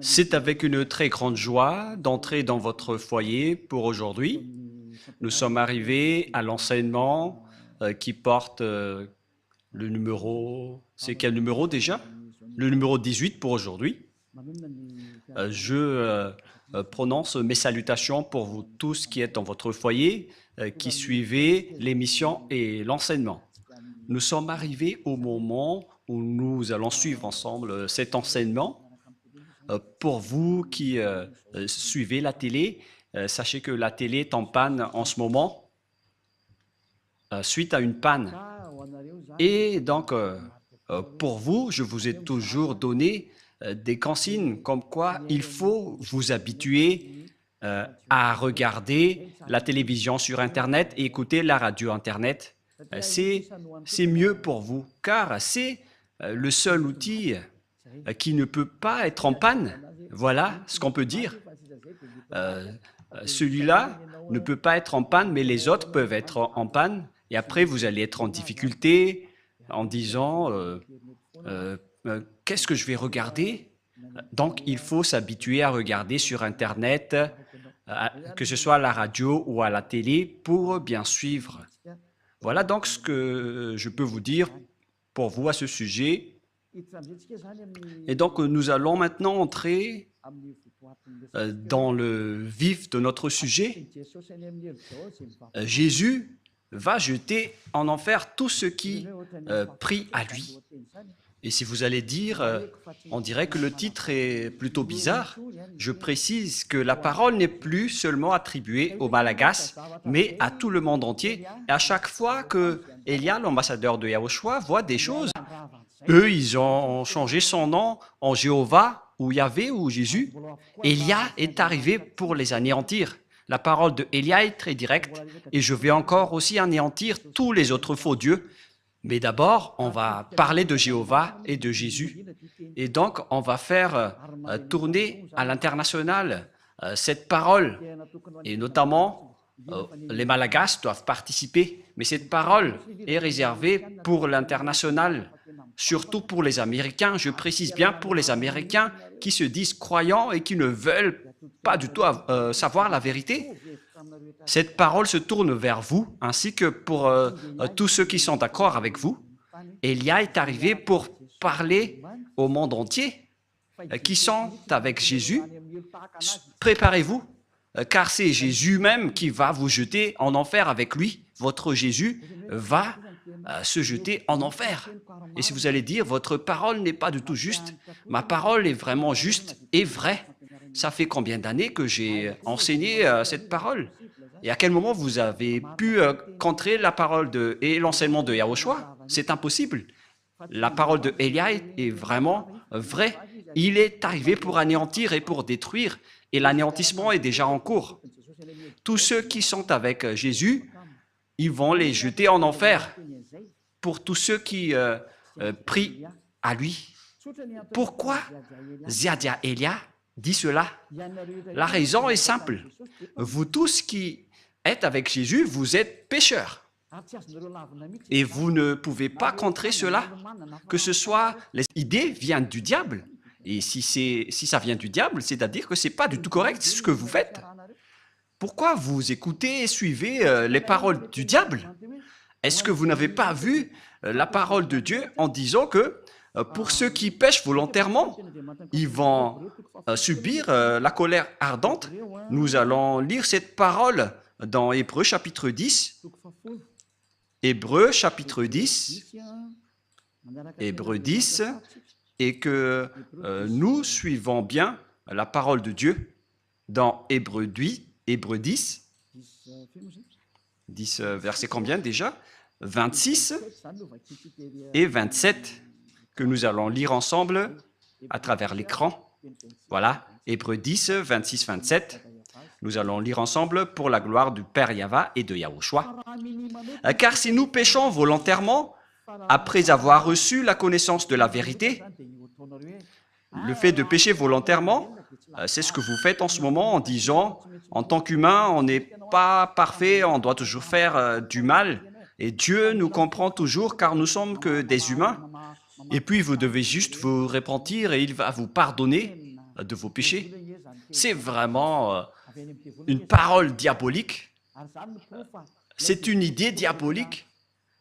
C'est avec une très grande joie d'entrer dans votre foyer pour aujourd'hui. Nous sommes arrivés à l'enseignement qui porte le numéro... C'est quel numéro déjà? Le numéro 18 pour aujourd'hui. Je prononce mes salutations pour vous tous qui êtes dans votre foyer, qui suivez l'émission et l'enseignement. Nous sommes arrivés au moment où nous allons suivre ensemble cet enseignement. Pour vous qui suivez la télé, sachez que la télé est en panne en ce moment, suite à une panne. Et donc, pour vous, je vous ai toujours donné des consignes comme quoi il faut vous habituer à regarder la télévision sur Internet et écouter la radio Internet. C'est mieux pour vous, car c'est le seul outil qui ne peut pas être en panne. Voilà ce qu'on peut dire. Celui-là ne peut pas être en panne, mais les autres peuvent être en panne. Et après, vous allez être en difficulté en disant qu'est-ce que je vais regarder? Donc, il faut s'habituer à regarder sur Internet, que ce soit à la radio ou à la télé, pour bien suivre. Voilà donc ce que je peux vous dire pour vous à ce sujet. Et donc, nous allons maintenant entrer dans le vif de notre sujet. Jésus va jeter en enfer tous ceux qui prient à lui. Et si vous allez dire, on dirait que le titre est plutôt bizarre, je précise que la parole n'est plus seulement attribuée aux Malagasy, mais à tout le monde entier. Et à chaque fois que Elia, l'ambassadeur de Yahushua, voit des choses, eux, ils ont changé son nom en Jéhovah, ou Yahvé, ou Jésus. Elia est arrivé pour les anéantir. La parole de Elia est très directe, et je vais encore aussi anéantir tous les autres faux dieux. Mais d'abord, on va parler de Jéhovah et de Jésus. Et donc, on va faire tourner à l'international cette parole. Et notamment, les Malagasy doivent participer. Mais cette parole est réservée pour l'international, surtout pour les Américains. Je précise bien pour les Américains qui se disent croyants et qui ne veulent pas du tout savoir la vérité. Cette parole se tourne vers vous, ainsi que pour tous ceux qui sont d'accord avec vous. Elia est arrivé pour parler au monde entier, qui sont avec Jésus. Préparez-vous, car c'est Jésus même qui va vous jeter en enfer avec lui. Votre Jésus va se jeter en enfer. Et si vous allez dire, votre parole n'est pas du tout juste, ma parole est vraiment juste et vraie. Ça fait combien d'années que j'ai enseigné cette parole? Et à quel moment vous avez pu contrer la parole et l'enseignement de Yahushua? C'est impossible. La parole de Elia est vraiment vraie. Il est arrivé pour anéantir et pour détruire, et l'anéantissement est déjà en cours. Tous ceux qui sont avec Jésus, ils vont les jeter en enfer. Pour tous ceux qui prient à lui. Pourquoi Ziadia Elia dit cela? La raison est simple. Vous tous qui êtes avec Jésus, vous êtes pécheurs. Et vous ne pouvez pas contrer cela. Que ce soit les idées viennent du diable. Et si ça vient du diable, c'est-à-dire que ce n'est pas du tout correct ce que vous faites. Pourquoi vous écoutez et suivez les paroles du diable? Est-ce que vous n'avez pas vu la parole de Dieu en disant que pour ceux qui pêchent volontairement, ils vont subir la colère ardente? Nous allons lire cette parole dans Hébreux chapitre 10. Hébreux chapitre 10. Hébreux 10. Et que nous suivons bien la parole de Dieu dans Hébreux 10. 10 verset combien déjà? 26 et 27 que nous allons lire ensemble à travers l'écran. Voilà, Hébreux 10, 26, 27. Nous allons lire ensemble pour la gloire du Père Yahva et de Yahushua. Car si nous péchons volontairement, après avoir reçu la connaissance de la vérité, le fait de pécher volontairement, c'est ce que vous faites en ce moment en disant, en tant qu'humain, on n'est pas parfait, on doit toujours faire du mal. Et Dieu nous comprend toujours car nous sommes que des humains. et puis vous devez juste vous repentir et il va vous pardonner de vos péchés. C'est vraiment une parole diabolique. C'est une idée diabolique.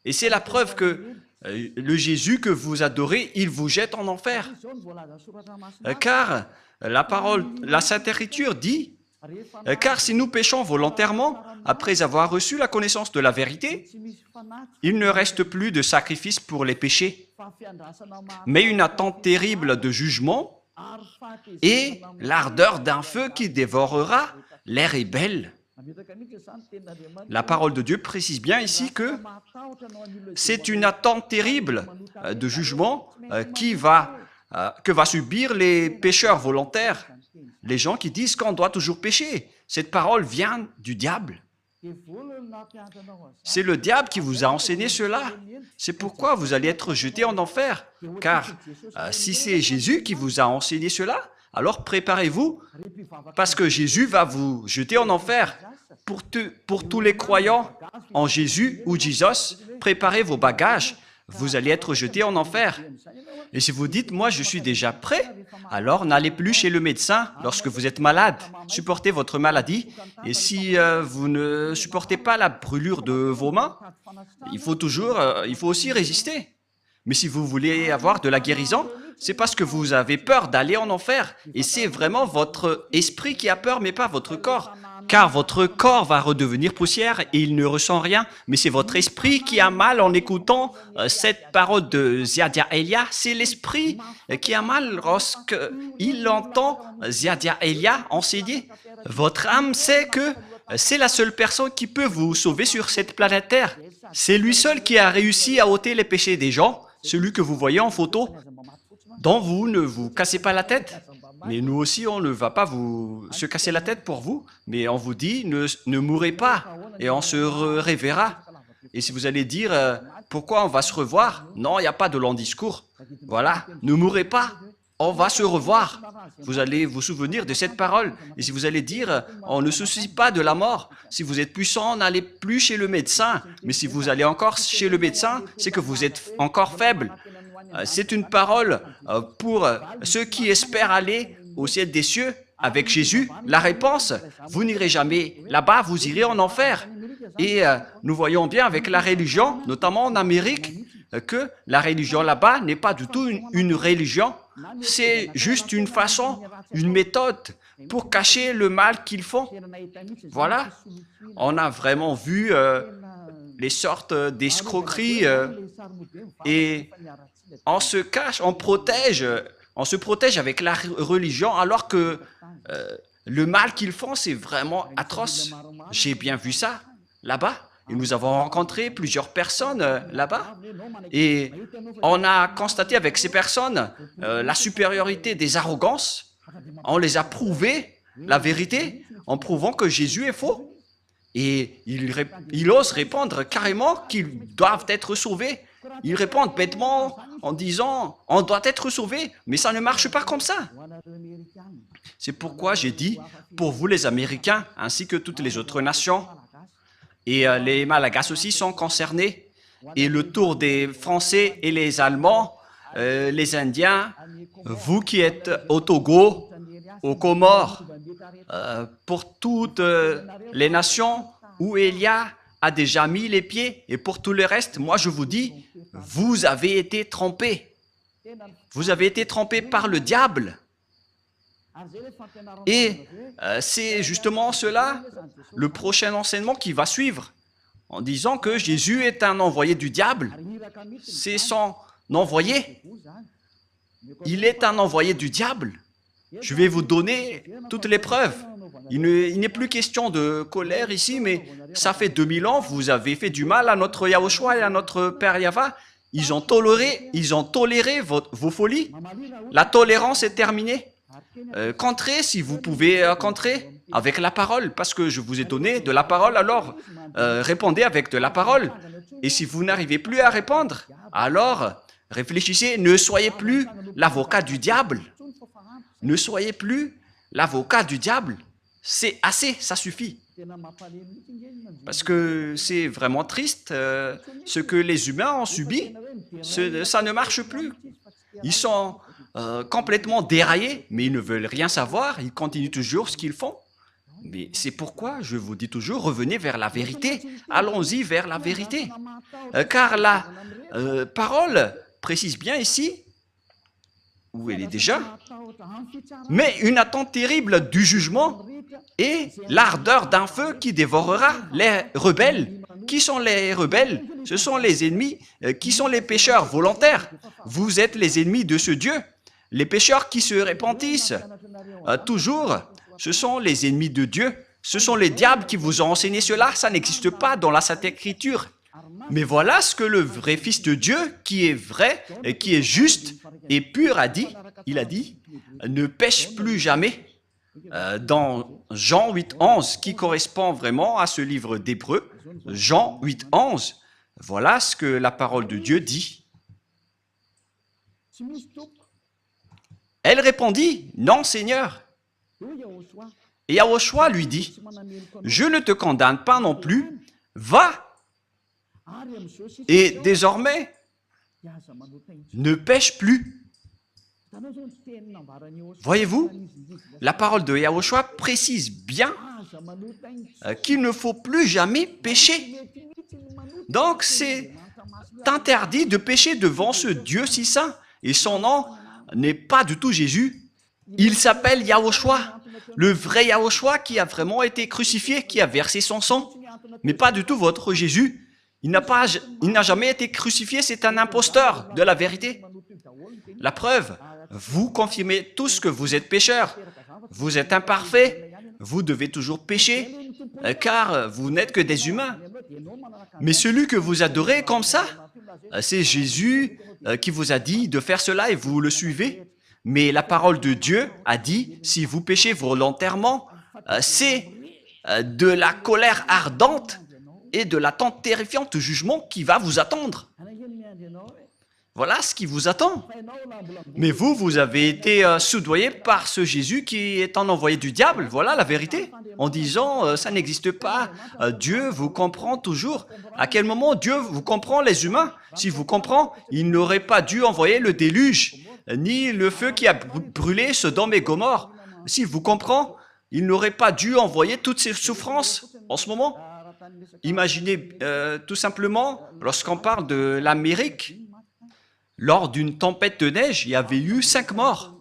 Et c'est la preuve que le Jésus que vous adorez, il vous jette en enfer. Car la Sainte Écriture dit, car si nous péchons volontairement, après avoir reçu la connaissance de la vérité, il ne reste plus de sacrifice pour les péchés, mais une attente terrible de jugement et l'ardeur d'un feu qui dévorera les rebelles. La parole de Dieu précise bien ici que c'est une attente terrible de jugement que va subir les pécheurs volontaires, les gens qui disent qu'on doit toujours pécher. Cette parole vient du diable. C'est le diable qui vous a enseigné cela. C'est pourquoi vous allez être jetés en enfer. Car si c'est Jésus qui vous a enseigné cela, alors préparez-vous, parce que Jésus va vous jeter en enfer. Pour tous les croyants en Jésus ou Jesus, préparez vos bagages. Vous allez être jetés en enfer. Et si vous dites, moi je suis déjà prêt, alors n'allez plus chez le médecin lorsque vous êtes malade. Supportez votre maladie. Et si vous ne supportez pas la brûlure de vos mains, il faut aussi résister. Mais si vous voulez avoir de la guérison, c'est parce que vous avez peur d'aller en enfer. Et c'est vraiment votre esprit qui a peur, mais pas votre corps. Car votre corps va redevenir poussière et il ne ressent rien, mais c'est votre esprit qui a mal en écoutant cette parole de Ziadia Elia. C'est l'esprit qui a mal lorsqu'il entend Ziadia Elia enseigner. Votre âme sait que c'est la seule personne qui peut vous sauver sur cette planète Terre. C'est lui seul qui a réussi à ôter les péchés des gens, celui que vous voyez en photo, dont vous ne vous cassez pas la tête. Mais nous aussi, on ne va pas se casser la tête pour vous, mais on vous dit, ne mourrez pas, et on se reverra. Et si vous allez dire, pourquoi on va se revoir? Non, il n'y a pas de long discours. Voilà, ne mourrez pas, on va se revoir. Vous allez vous souvenir de cette parole. Et si vous allez dire, on ne se soucie pas de la mort. Si vous êtes puissant, n'allez plus chez le médecin. Mais si vous allez encore chez le médecin, c'est que vous êtes encore faible. C'est une parole pour ceux qui espèrent aller au ciel des cieux avec Jésus. La réponse, vous n'irez jamais là-bas, vous irez en enfer. Et nous voyons bien avec la religion, notamment en Amérique, que la religion là-bas n'est pas du tout une religion. C'est juste une façon, une méthode pour cacher le mal qu'ils font. Voilà, on a vraiment vu les sortes d'escroqueries et on se cache, on se protège avec la religion alors que le mal qu'ils font, c'est vraiment atroce. J'ai bien vu ça là-bas. Et nous avons rencontré plusieurs personnes là-bas et on a constaté avec ces personnes la supériorité des arrogances. On les a prouvé la vérité en prouvant que Jésus est faux. Et ils osent répondre carrément qu'ils doivent être sauvés. Ils répondent bêtement en disant « on doit être sauvé », mais ça ne marche pas comme ça. C'est pourquoi j'ai dit, pour vous les Américains, ainsi que toutes les autres nations, et les Malagasy aussi sont concernés, et le tour des Français et les Allemands, les Indiens, vous qui êtes au Togo, aux Comores, pour toutes les nations où Elia a déjà mis les pieds, et pour tout le reste, moi je vous dis, vous avez été trompés. Vous avez été trompés par le diable. Et c'est justement cela, le prochain enseignement qui va suivre, en disant que Jésus est un envoyé du diable. C'est son envoyé. Il est un envoyé du diable. Je vais vous donner toutes les preuves. Il n'est plus question de colère ici, mais ça fait 2000 ans, vous avez fait du mal à notre Yahushua et à notre Père Yahva. Ils ont toléré vos folies. La tolérance est terminée. Contrez si vous pouvez contrer avec la parole, parce que je vous ai donné de la parole, alors répondez avec de la parole. Et si vous n'arrivez plus à répondre, alors réfléchissez, ne soyez plus l'avocat du diable. Ne soyez plus l'avocat du diable. C'est assez, ça suffit. Parce que c'est vraiment triste, ce que les humains ont subi, ça ne marche plus. Ils sont complètement déraillés, mais ils ne veulent rien savoir, ils continuent toujours ce qu'ils font. Mais c'est pourquoi je vous dis toujours, revenez vers la vérité, allons-y vers la vérité. Car la parole précise bien ici, où elle est déjà, mais une attente terrible du jugement et l'ardeur d'un feu qui dévorera les rebelles. Qui sont les rebelles? Ce sont les ennemis, qui sont les pécheurs volontaires. Vous êtes les ennemis de ce Dieu. Les pécheurs qui se répandissent toujours, ce sont les ennemis de Dieu. Ce sont les diables qui vous ont enseigné cela. Ça n'existe pas dans la Sainte Écriture. Mais voilà ce que le vrai Fils de Dieu, qui est vrai, et qui est juste et pur, a dit. Il a dit, ne pêche plus jamais. Dans Jean 8, 11, qui correspond vraiment à ce livre d'Hébreux, Jean 8, 11, voilà ce que la parole de Dieu dit. Elle répondit, non Seigneur. Et Yahushua lui dit, je ne te condamne pas non plus, va. Et désormais, ne pêche plus. Voyez-vous, la parole de Yahushua précise bien qu'il ne faut plus jamais pécher. Donc, c'est interdit de pécher devant ce Dieu si saint. Et son nom n'est pas du tout Jésus. Il s'appelle Yahushua, le vrai Yahushua qui a vraiment été crucifié, qui a versé son sang. Mais pas du tout votre Jésus. Il n'a jamais été crucifié, c'est un imposteur de la vérité. La preuve, vous confirmez tous que vous êtes pécheurs. Vous êtes imparfaits, vous devez toujours pécher, car vous n'êtes que des humains. Mais celui que vous adorez comme ça, c'est Jésus qui vous a dit de faire cela et vous le suivez. Mais la parole de Dieu a dit, si vous péchez volontairement, c'est de la colère ardente et de l'attente terrifiante du jugement qui va vous attendre. Voilà ce qui vous attend. Mais vous avez été soudoyé par ce Jésus qui est un envoyé du diable. Voilà la vérité. En disant, ça n'existe pas. Dieu vous comprend toujours. À quel moment Dieu vous comprend, les humains? S'il vous comprend, il n'aurait pas dû envoyer le déluge, ni le feu qui a brûlé Sodome et Gomorrhe. S'il vous comprend, il n'aurait pas dû envoyer toutes ces souffrances en ce moment. Imaginez tout simplement, lorsqu'on parle de l'Amérique, lors d'une tempête de neige, il y avait eu 5 morts.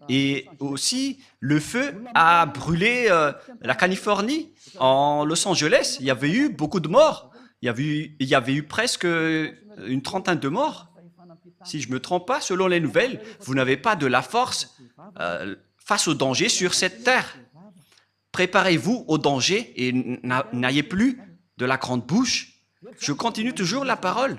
Et aussi, le feu a brûlé la Californie. En Los Angeles, il y avait eu beaucoup de morts. Il y avait eu presque une trentaine de morts. Si je ne me trompe pas, selon les nouvelles, vous n'avez pas de la force face au danger sur cette terre. Préparez-vous au danger et n'ayez plus de la grande bouche. Je continue toujours la parole.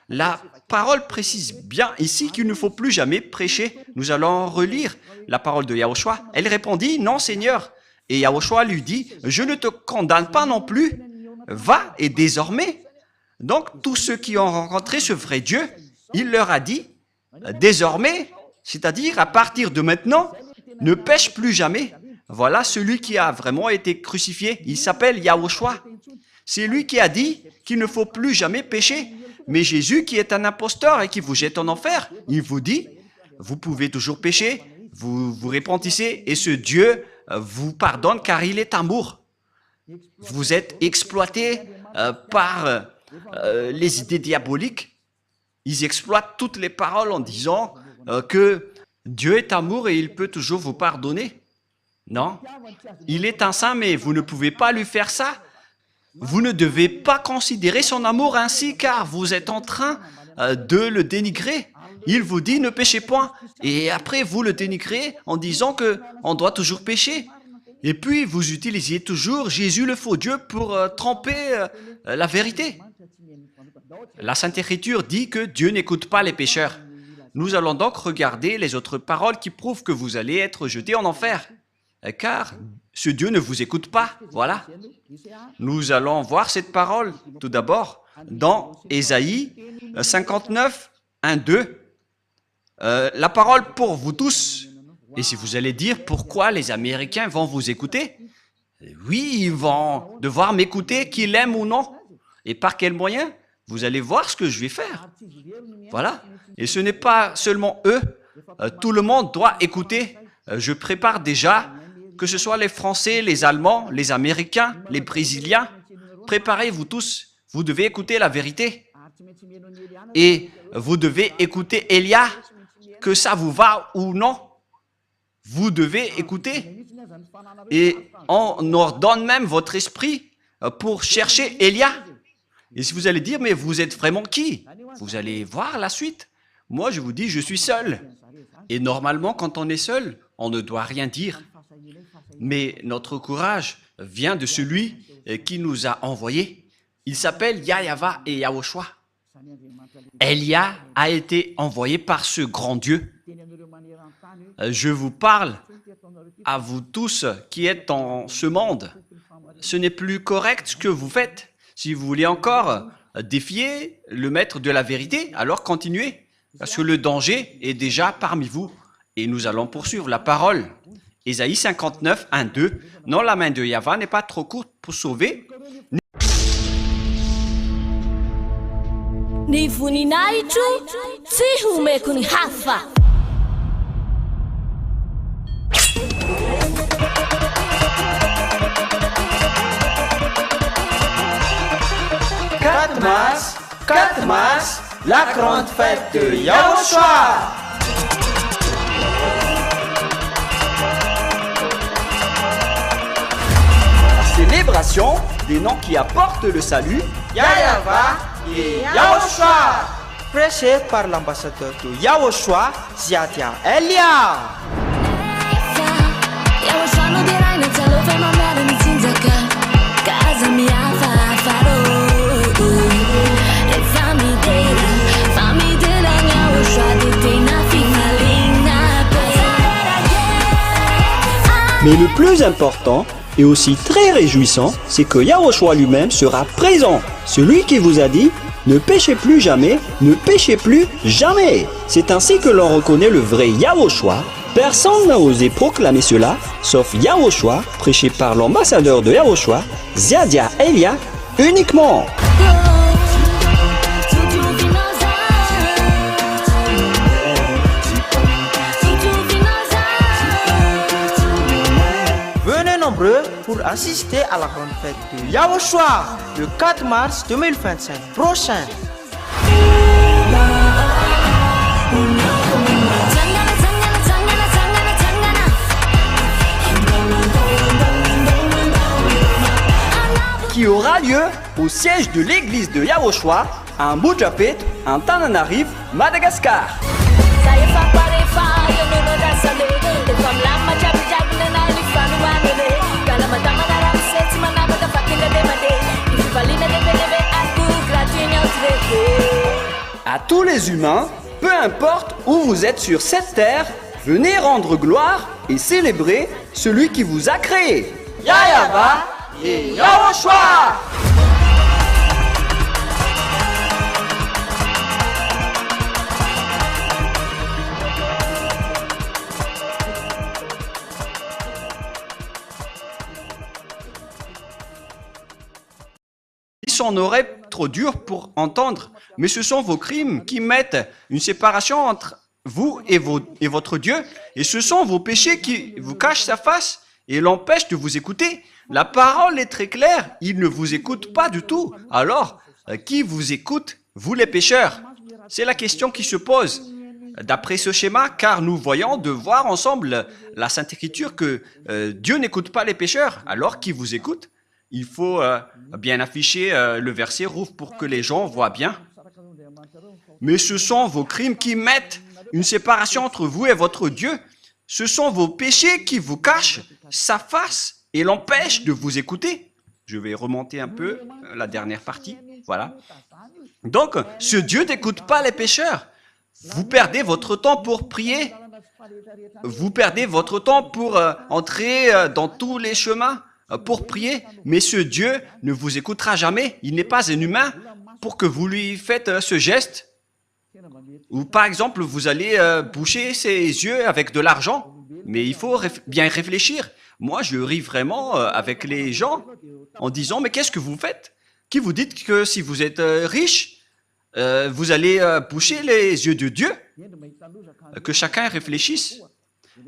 La parole précise bien ici qu'il ne faut plus jamais prêcher. Nous allons relire la parole de Yahushua. Elle répondit, non Seigneur. Et Yahushua lui dit, je ne te condamne pas non plus. Va et désormais. Donc tous ceux qui ont rencontré ce vrai Dieu, il leur a dit, désormais, c'est-à-dire à partir de maintenant, ne pêche plus jamais. Voilà celui qui a vraiment été crucifié. Il s'appelle Yahushua. C'est lui qui a dit qu'il ne faut plus jamais pécher. Mais Jésus, qui est un imposteur et qui vous jette en enfer, il vous dit, vous pouvez toujours pécher, vous vous repentissez et ce Dieu vous pardonne car il est amour. Vous êtes exploité par les idées diaboliques. Ils exploitent toutes les paroles en disant que Dieu est amour et il peut toujours vous pardonner. Non, il est un saint, mais vous ne pouvez pas lui faire ça. Vous ne devez pas considérer son amour ainsi, car vous êtes en train de le dénigrer. Il vous dit ne péchez point, et après vous le dénigrez en disant qu'on doit toujours pécher. Et puis vous utilisiez toujours Jésus le faux Dieu pour tromper la vérité. La Sainte Écriture dit que Dieu n'écoute pas les pécheurs. Nous allons donc regarder les autres paroles qui prouvent que vous allez être jetés en enfer. Car ce Dieu ne vous écoute pas. Voilà. Nous allons voir cette parole tout d'abord dans Ésaïe 59, 1, 2. La parole pour vous tous. Et si vous allez dire pourquoi les Américains vont vous écouter, Oui, ils vont devoir m'écouter, qu'ils l'aiment ou non. Et par quel moyen? Vous allez voir ce que je vais faire. Voilà. Et ce n'est pas seulement eux. Tout le monde doit écouter. Je prépare déjà, que ce soit les Français, les Allemands, les Américains, les Brésiliens. Préparez-vous tous. Vous devez écouter la vérité. Et vous devez écouter Élia, que ça vous va ou non. Vous devez écouter. Et on ordonne même votre esprit pour chercher Élia. Et si vous allez dire, mais vous êtes vraiment qui? Vous allez voir la suite. Moi, je vous dis, je suis seul. Et normalement, quand on est seul, on ne doit rien dire. Mais notre courage vient de celui qui nous a envoyés. Il s'appelle Yahva et Yahushua. Élia a été envoyé par ce grand Dieu. Je vous parle à vous tous qui êtes dans ce monde. Ce n'est plus correct ce que vous faites. Si vous voulez encore défier le maître de la vérité, alors continuez, parce que le danger est déjà parmi vous. Et nous allons poursuivre la parole. Ésaïe 59, 1, 2. Non, la main de Yahva n'est pas trop courte pour sauver. Quatre mars, la grande fête de Yahushua. Célébration des noms qui apportent le salut. Yahva et Yahushua. Prêché par l'ambassadeur de Yahushua, Ziadia Elia. Mais le plus important et aussi très réjouissant, c'est que Yahushua lui-même sera présent. Celui qui vous a dit « Ne péchez plus jamais, ne péchez plus jamais ». C'est ainsi que l'on reconnaît le vrai Yahushua. Personne n'a osé proclamer cela, sauf Yahushua, prêché par l'ambassadeur de Yahushua, Ziadia Elia, uniquement. Pour assister à la grande fête de Yahushua le 4 mars 2025 prochain. Qui aura lieu au siège de l'église de Yahushua à Mujapet, en Tananarive, Madagascar. À tous les humains, peu importe où vous êtes sur cette terre, venez rendre gloire et célébrer celui qui vous a créé. Yahva et Yahushua. On aurait trop dur pour entendre, mais ce sont vos crimes qui mettent une séparation entre vous et votre Dieu, et ce sont vos péchés qui vous cachent sa face et l'empêchent de vous écouter. La parole est très claire, il ne vous écoute pas du tout. Alors, qui vous écoute, vous les pécheurs? C'est la question qui se pose. D'après ce schéma, car nous voyons de voir ensemble la Sainte Écriture que Dieu n'écoute pas les pécheurs, alors qui vous écoute? Il faut bien afficher le verset rouge pour que les gens voient bien. Mais ce sont vos crimes qui mettent une séparation entre vous et votre Dieu. Ce sont vos péchés qui vous cachent sa face et l'empêchent de vous écouter. Je vais remonter un peu la dernière partie. Voilà. Donc, ce Dieu n'écoute pas les pécheurs. Vous perdez votre temps pour prier. Vous perdez votre temps pour entrer dans tous les chemins pour prier, mais ce Dieu ne vous écoutera jamais. Il n'est pas un humain pour que vous lui faites ce geste. Ou par exemple, vous allez boucher ses yeux avec de l'argent. Mais il faut bien réfléchir. moi, je ris vraiment avec les gens en disant, mais qu'est-ce que vous faites? Qui vous dites que si vous êtes riche, vous allez boucher les yeux de Dieu? Que chacun réfléchisse.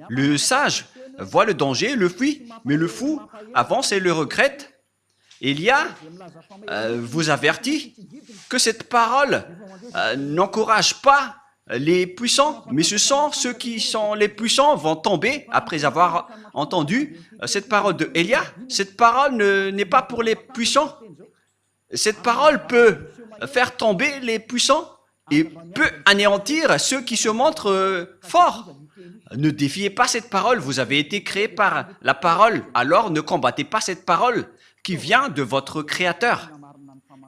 Le sage voit le danger, le fuit, mais le fou avance et le regrette. Élia vous avertit que cette parole n'encourage pas les puissants, mais ce sont ceux qui sont les puissants vont tomber après avoir entendu cette parole de Élia. Cette parole n'est pas pour les puissants. Cette parole peut faire tomber les puissants et peut anéantir ceux qui se montrent forts. Ne défiez pas cette parole, vous avez été créé par la parole, alors ne combattez pas cette parole qui vient de votre Créateur.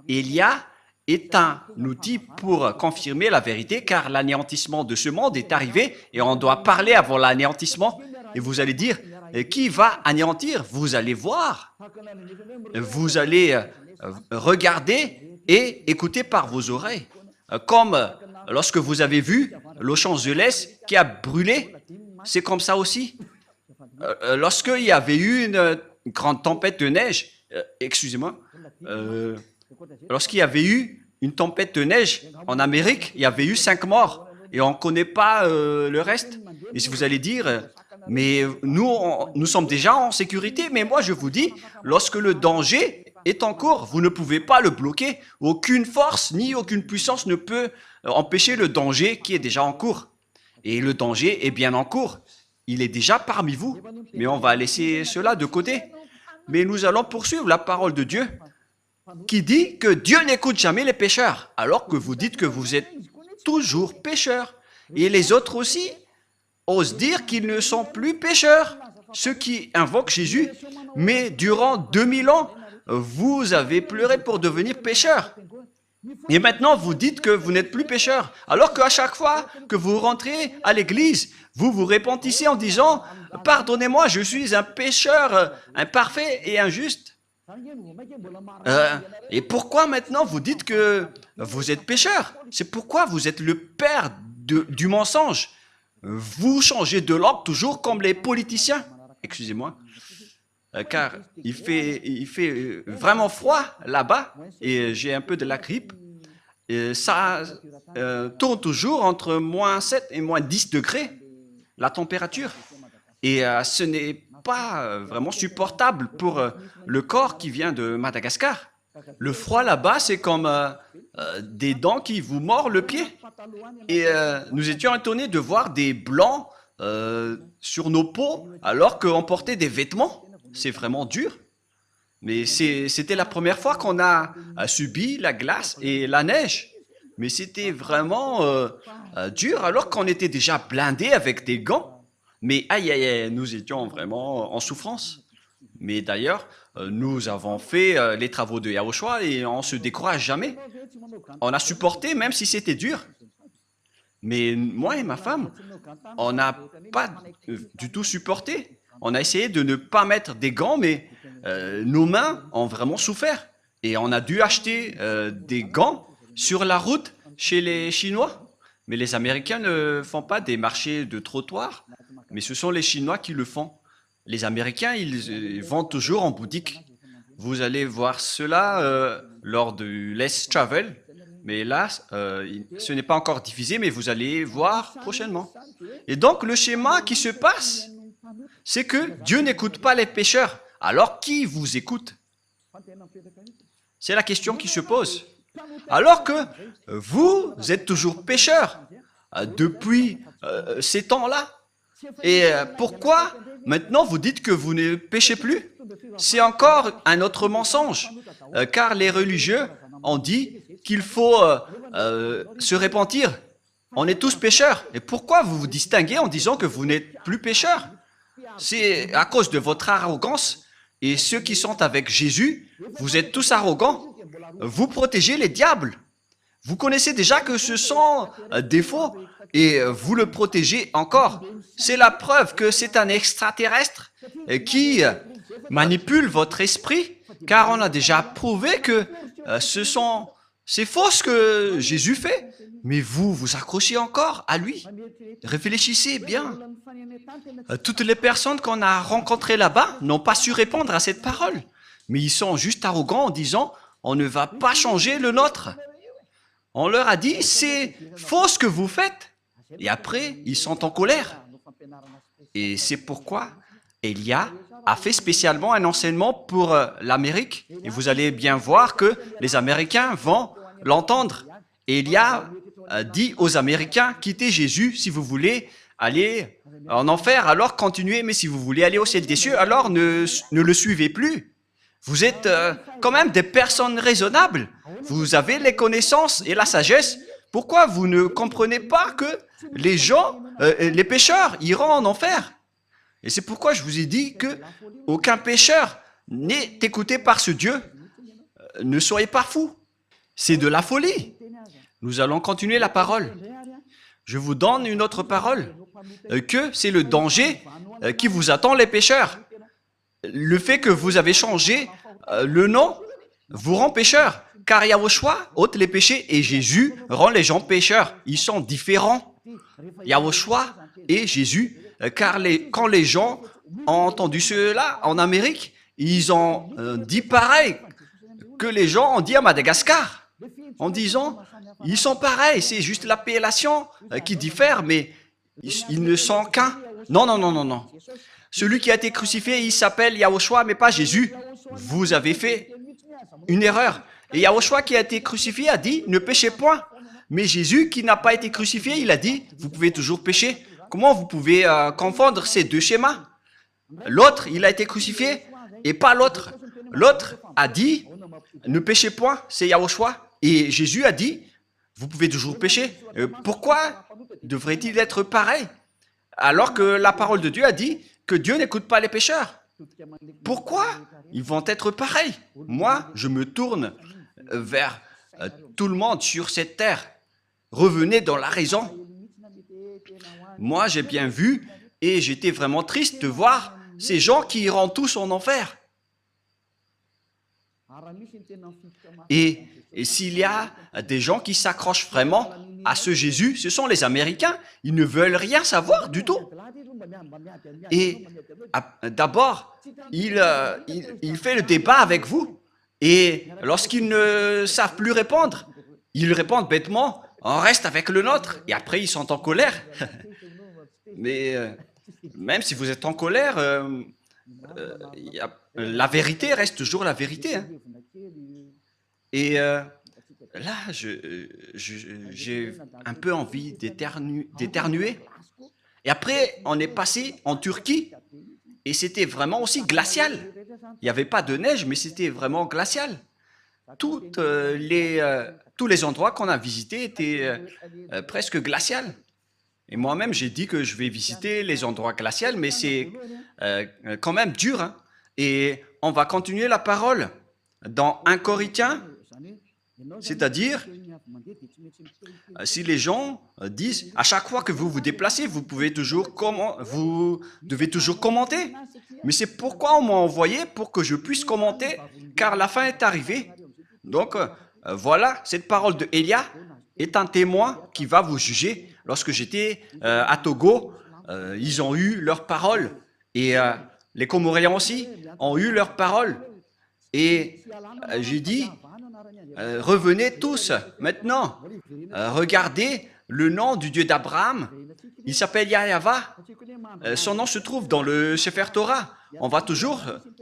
Élia est un outil pour confirmer la vérité, car l'anéantissement de ce monde est arrivé et on doit parler avant l'anéantissement. Et vous allez dire, qui va anéantir? Vous allez voir, vous allez regarder et écouter par vos oreilles. Comme lorsque vous avez vu Los Angeles qui a brûlé, c'est comme ça aussi. Lorsqu'il y avait eu une grande tempête de neige, excusez-moi, lorsqu'il y avait eu une tempête de neige en Amérique, il y avait eu 5 morts et on ne connaît pas le reste. Et si vous allez dire, mais nous sommes déjà en sécurité, mais moi je vous dis, lorsque le danger est en cours, vous ne pouvez pas le bloquer. Aucune force ni aucune puissance ne peut empêcher le danger qui est déjà en cours. Et le danger est bien en cours. Il est déjà parmi vous, mais on va laisser cela de côté. Mais nous allons poursuivre la parole de Dieu qui dit que Dieu n'écoute jamais les pécheurs, alors que vous dites que vous êtes toujours pécheurs. Et les autres aussi osent dire qu'ils ne sont plus pécheurs, ceux qui invoquent Jésus. Mais durant 2000 ans, vous avez pleuré pour devenir pécheur. Et maintenant, vous dites que vous n'êtes plus pécheur. Alors qu'à chaque fois que vous rentrez à l'église, vous vous repentissez en disant « Pardonnez-moi, je suis un pécheur imparfait et injuste. » Et pourquoi maintenant vous dites que vous êtes pécheur? C'est pourquoi vous êtes le père du mensonge. Vous changez de langue toujours comme les politiciens. Excusez-moi. Car il fait vraiment froid là-bas et j'ai un peu de la grippe. Et ça tourne toujours entre moins 7 et moins 10 degrés, la température. Et ce n'est pas vraiment supportable pour le corps qui vient de Madagascar. Le froid là-bas, c'est comme des dents qui vous mordent le pied. Et nous étions étonnés de voir des blancs sur nos peaux alors qu'on portait des vêtements. C'est vraiment dur. Mais c'était la première fois qu'on a subi la glace et la neige. Mais c'était vraiment dur alors qu'on était déjà blindés avec des gants. Mais aïe, aïe, aïe, nous étions vraiment en souffrance. Mais d'ailleurs, nous avons fait les travaux de Yahushua et on ne se décourage jamais. On a supporté même si c'était dur. Mais moi et ma femme, on n'a pas du tout supporté. On a essayé de ne pas mettre des gants, mais nos mains ont vraiment souffert. Et on a dû acheter des gants sur la route chez les Chinois. Mais les Américains ne font pas des marchés de trottoir, mais ce sont les Chinois qui le font. Les Américains, ils vendent toujours en boutique. Vous allez voir cela lors du Let's Travel. Mais là, ce n'est pas encore diffusé, mais vous allez voir prochainement. Et donc, le schéma qui se passe, c'est que Dieu n'écoute pas les pécheurs. Alors, qui vous écoute? C'est la question qui se pose. Alors que vous êtes toujours pécheurs depuis ces temps-là. Et pourquoi maintenant vous dites que vous ne péchez plus? C'est encore un autre mensonge, car les religieux ont dit qu'il faut se repentir. On est tous pécheurs. Et pourquoi vous vous distinguez en disant que vous n'êtes plus pécheurs? C'est à cause de votre arrogance. Et ceux qui sont avec Jésus, vous êtes tous arrogants. Vous protégez les diables. Vous connaissez déjà que ce sont des faux et vous le protégez encore. C'est la preuve que c'est un extraterrestre qui manipule votre esprit, car on a déjà prouvé que c'est faux ce que Jésus fait. Mais vous vous accrochez encore à lui. Réfléchissez bien. toutes les personnes qu'on a rencontrées là-bas n'ont pas su répondre à cette parole. Mais ils sont juste arrogants en disant, on ne va pas changer le nôtre. On leur a dit, c'est faux ce que vous faites. Et après, ils sont en colère. Et c'est pourquoi Elia a fait spécialement un enseignement pour l'Amérique. Et vous allez bien voir que les Américains vont l'entendre. Elia dit aux Américains, quittez Jésus si vous voulez aller en enfer, alors continuez. Mais si vous voulez aller au ciel des cieux, alors ne le suivez plus. Vous êtes quand même des personnes raisonnables. Vous avez les connaissances et la sagesse. Pourquoi vous ne comprenez pas que les gens, les pécheurs, iront en enfer? Et c'est pourquoi je vous ai dit que aucun pécheur n'est écouté par ce Dieu. Ne soyez pas fous. C'est de la folie. Nous allons continuer la parole. Je vous donne une autre parole, que c'est le danger qui vous attend, les pécheurs. Le fait que vous avez changé le nom vous rend pécheur, car Yahushua ôte les péchés et Jésus rend les gens pécheurs. Ils sont différents, Yahushua et Jésus, car quand les gens ont entendu cela en Amérique, ils ont dit pareil que les gens ont dit à Madagascar, en disant, ils sont pareils, c'est juste l'appellation qui diffère, mais ils ne sont qu'un. Non, non, non, non, non. Celui qui a été crucifié, il s'appelle Yahushua, mais pas Jésus. Vous avez fait une erreur. Et Yahushua qui a été crucifié a dit, ne péchez point. Mais Jésus qui n'a pas été crucifié, il a dit, vous pouvez toujours pécher. Comment vous pouvez confondre ces deux schémas? L'autre, il a été crucifié et pas l'autre. L'autre a dit, ne péchez point, c'est Yahushua. Et Jésus a dit, vous pouvez toujours pécher. Pourquoi devrait-il être pareil? Alors que la parole de Dieu a dit que Dieu n'écoute pas les pécheurs. Pourquoi ils vont être pareils? Moi, je me tourne vers tout le monde sur cette terre. Revenez dans la raison. Moi, j'ai bien vu et j'étais vraiment triste de voir ces gens qui iront tous en enfer. Et s'il y a des gens qui s'accrochent vraiment à ce Jésus, ce sont les Américains. Ils ne veulent rien savoir du tout. Et d'abord, il fait le débat avec vous. Et lorsqu'ils ne savent plus répondre, ils répondent bêtement, on reste avec le nôtre. Et après, ils sont en colère. Mais même si vous êtes en colère, la vérité reste toujours la vérité. Hein. Et là, j'ai un peu envie d'éternuer. Et après, on est passé en Turquie et c'était vraiment aussi glacial. Il n'y avait pas de neige, mais c'était vraiment glacial. Tous les endroits qu'on a visités étaient presque glaciales. Et moi-même, j'ai dit que je vais visiter les endroits glaciaux, mais c'est quand même dur. Hein. Et on va continuer la parole dans 1 Corinthiens, c'est-à-dire, si les gens disent, à chaque fois que vous vous déplacez, vous devez toujours commenter. Mais c'est pourquoi on m'a envoyé pour que je puisse commenter, car la fin est arrivée. Donc, voilà, cette parole de Elia est un témoin qui va vous juger. Lorsque j'étais à Togo, ils ont eu leur parole. Et les Comoriens aussi ont eu leur parole. Et j'ai dit, revenez tous maintenant. Regardez le nom du Dieu d'Abraham. Il s'appelle Yahava. Son nom se trouve dans le Sefer Torah. On va toujours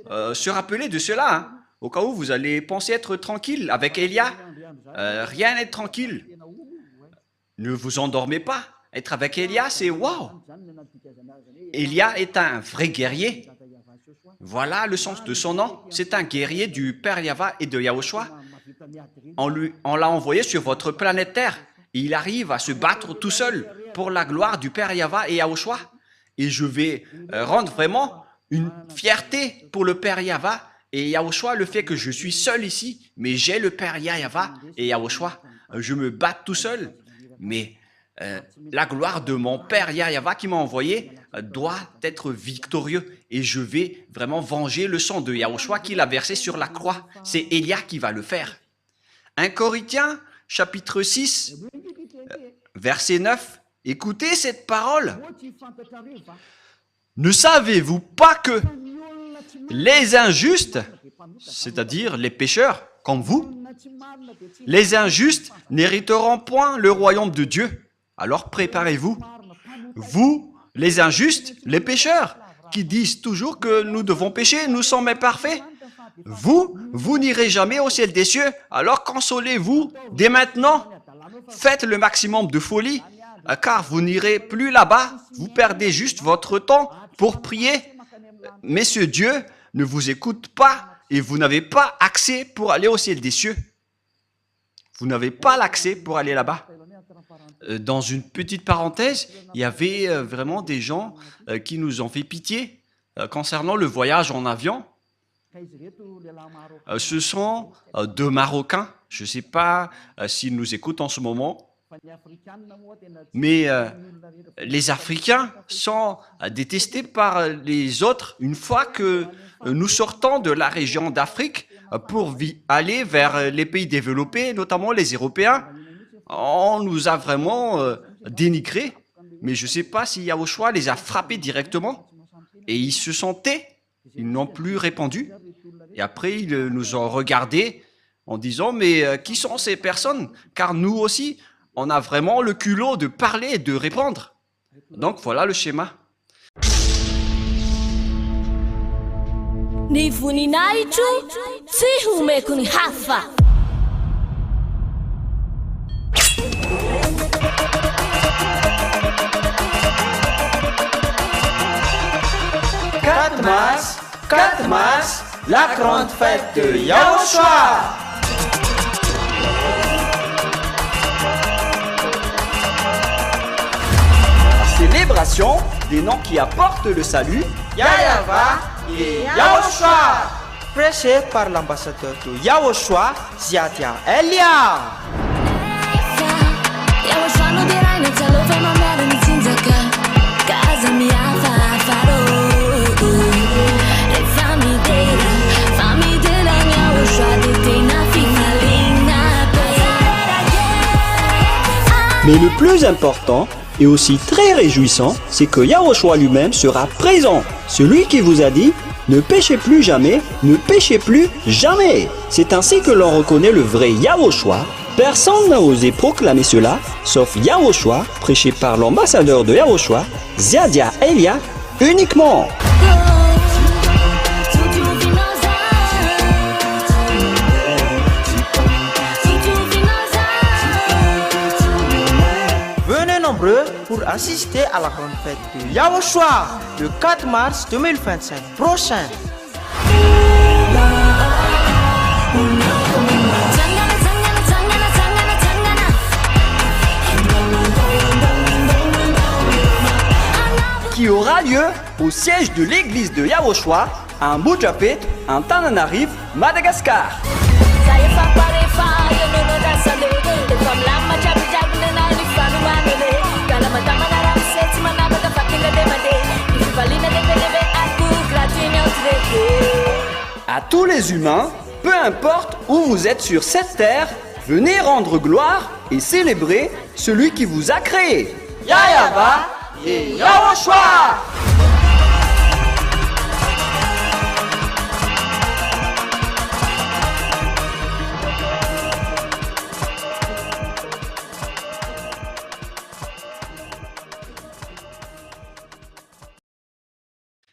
se rappeler de cela. Hein. Au cas où vous allez penser être tranquille avec Elia, rien n'est tranquille. Ne vous endormez pas. Être avec Elia, c'est waouh. Elia est un vrai guerrier. Voilà le sens de son nom. C'est un guerrier du Père Yahva et de Yahushua. On l'a envoyé sur votre planète Terre. Et il arrive à se battre tout seul pour la gloire du Père Yahva et Yahushua. Et je vais rendre vraiment une fierté pour le Père Yahva et Yahushua, le fait que je suis seul ici, mais j'ai le Père Yahva et Yahushua. Je me bats tout seul, mais la gloire de mon Père Yahva qui m'a envoyé doit être victorieux. Et je vais vraiment venger le sang de Yahushua qu'il a versé sur la croix. C'est Elia qui va le faire. 1 Corinthiens, chapitre 6, verset 9. Écoutez cette parole. Ne savez-vous pas que les injustes, c'est-à-dire les pécheurs comme vous, les injustes n'hériteront point le royaume de Dieu. Alors préparez-vous. Vous, les injustes, les pécheurs, qui disent toujours que nous devons pécher, nous sommes imparfaits. Vous n'irez jamais au ciel des cieux. Alors consolez-vous dès maintenant. Faites le maximum de folie, car vous n'irez plus là-bas. Vous perdez juste votre temps pour prier. Messieurs, Dieu ne vous écoute pas et vous n'avez pas accès pour aller au ciel des cieux. Vous n'avez pas l'accès pour aller là-bas. Dans une petite parenthèse, il y avait vraiment des gens qui nous ont fait pitié concernant le voyage en avion. Ce sont deux Marocains. Je ne sais pas s'ils nous écoutent en ce moment. Mais les Africains sont détestés par les autres une fois que nous sortons de la région d'Afrique pour aller vers les pays développés, notamment les Européens. On nous a vraiment dénigrés, mais je ne sais pas si Yahushua les a frappés directement. Et ils se sont tais, ils n'ont plus répondu. Et après, ils nous ont regardés en disant, mais qui sont ces personnes? Car nous aussi, on a vraiment le culot de parler et de répondre. Donc voilà le schéma. « 4 mars, la grande fête de Yahushua. Célébration des noms qui apportent le salut. Yahava et Yahushua. Prêché par l'ambassadeur de Yahushua, Ziadia Elia. Mais le plus important et aussi très réjouissant, c'est que Yahushua lui-même sera présent. Celui qui vous a dit, ne péchez plus jamais, ne péchez plus jamais. C'est ainsi que l'on reconnaît le vrai Yahushua. Personne n'a osé proclamer cela, sauf Yahushua, prêché par l'ambassadeur de Yahushua, Ziadia Elia, uniquement. Venez nombreux pour assister à la grande fête de Yahushua le 4 mars 2025 prochain. Qui aura lieu au siège de l'église de Yahushua à Mujapet, en Tananarive, Madagascar. À tous les humains, peu importe où vous êtes sur cette terre, venez rendre gloire et célébrer celui qui vous a créé. Yahava et Yahushua.